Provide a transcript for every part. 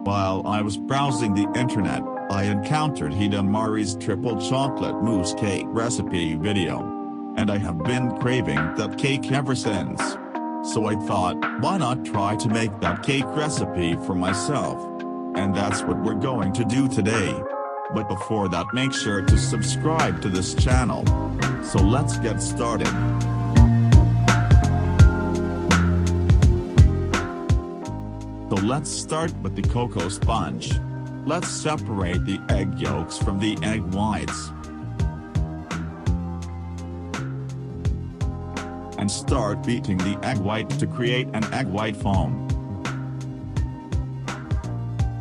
While I was browsing the internet, I encountered Hidamari's triple chocolate mousse cake recipe video. And I have been craving that cake ever since. So I thought, why not try to make that cake recipe for myself? And that's what we're going to do today. But before that, make sure to subscribe to this channel. So let's get started. So let's start with the cocoa sponge. Let's separate the egg yolks from the egg whites. And start beating the egg white to create an egg white foam.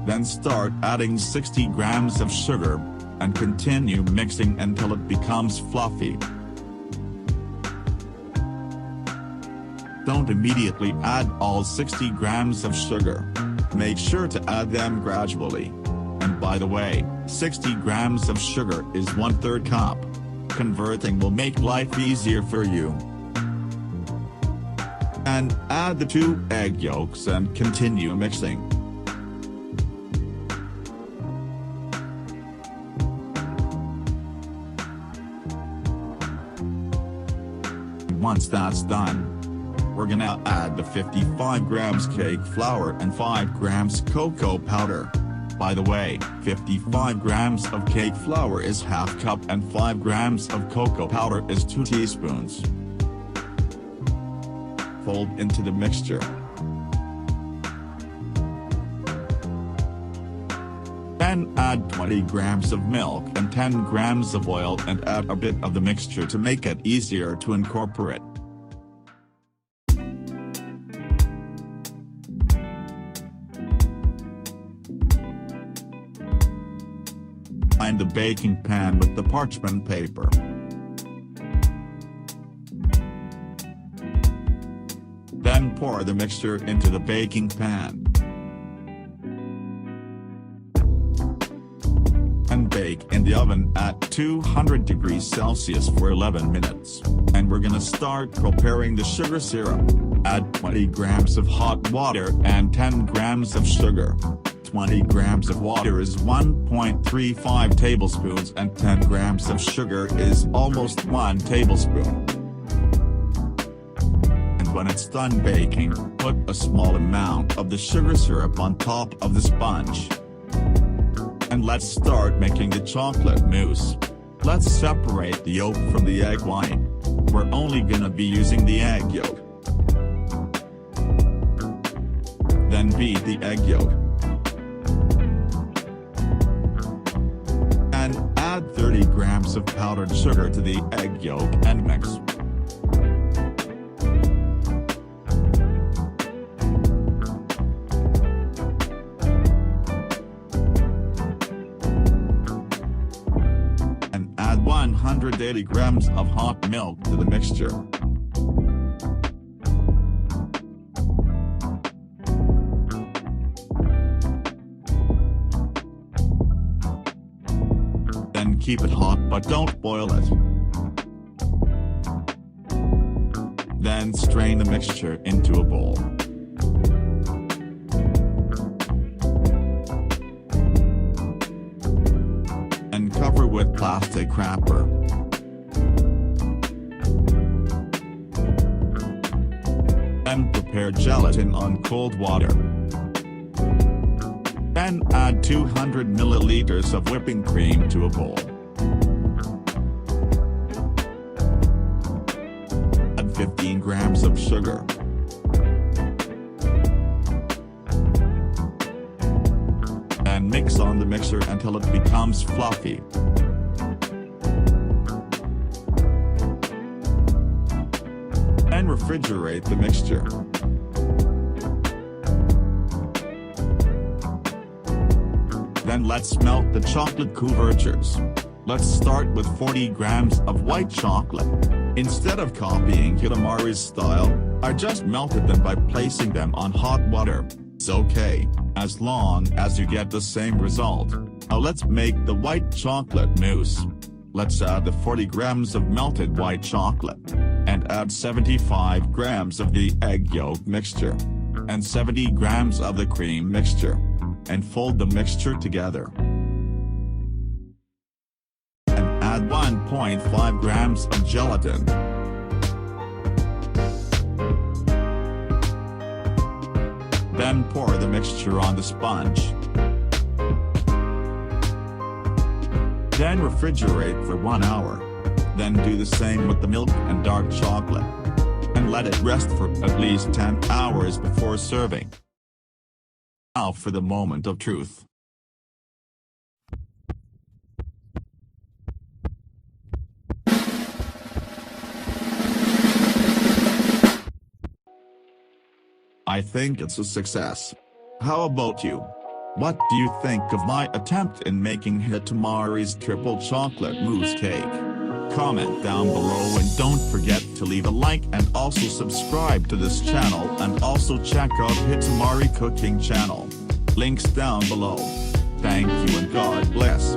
Then start adding 60 grams of sugar, and continue mixing until it becomes fluffy. Don't immediately add all 60 grams of sugar. Make sure to add them gradually. And by the way, 60 grams of sugar is 1/3 cup. Converting will make life easier for you. And add the 2 egg yolks and continue mixing. Once that's done, we're gonna add the 55 grams cake flour and 5 grams cocoa powder. By the way, 55 grams of cake flour is 1/2 cup and 5 grams of cocoa powder is 2 teaspoons. Fold into the mixture. Then add 20 grams of milk and 10 grams of oil and add a bit of the mixture to make it easier to incorporate. Line the baking pan with the parchment paper. Then pour the mixture into the baking pan. And bake in the oven at 200 degrees Celsius for 11 minutes. And we're gonna start preparing the sugar syrup. Add 20 grams of hot water and 10 grams of sugar. 20 grams of water is 1.35 tablespoons and 10 grams of sugar is almost 1 tablespoon. When it's done baking, put a small amount of the sugar syrup on top of the sponge. And let's start making the chocolate mousse. Let's separate the yolk from the egg white. We're only gonna be using the egg yolk. Then beat the egg yolk. And add 30 grams of powdered sugar to the egg yolk and mix. And add 180 grams of hot milk to the mixture. Then keep it hot but don't boil it. Then strain the mixture into a bowl. And cover with plastic wrapper. And prepare gelatin on cold water. Then add 200 milliliters of whipping cream to a bowl. Add 15 grams of sugar. And mix on the mixer until it becomes fluffy. And refrigerate the mixture. Then let's melt the chocolate couvertures. Let's start with 40 grams of white chocolate. Instead of copying Hidamari's style, I just melted them by placing them on hot water. It's okay, as long as you get the same result. Now let's make the white chocolate mousse. Let's add the 40 grams of melted white chocolate. And add 75 grams of the egg yolk mixture. and 70 grams of the cream mixture. And fold the mixture together. And add 1.5 grams of gelatin. Then pour the mixture on the sponge. Then refrigerate for 1 hour. Then do the same with the milk and dark chocolate. And let it rest for at least 10 hours before serving. Now for the moment of truth. I think it's a success. How about you? What do you think of my attempt in making Hidamari's triple chocolate mousse cake? Comment down below and don't forget to leave a like and also subscribe to this channel and also check out Hidamari Cooking channel. Links down below. Thank you and God bless.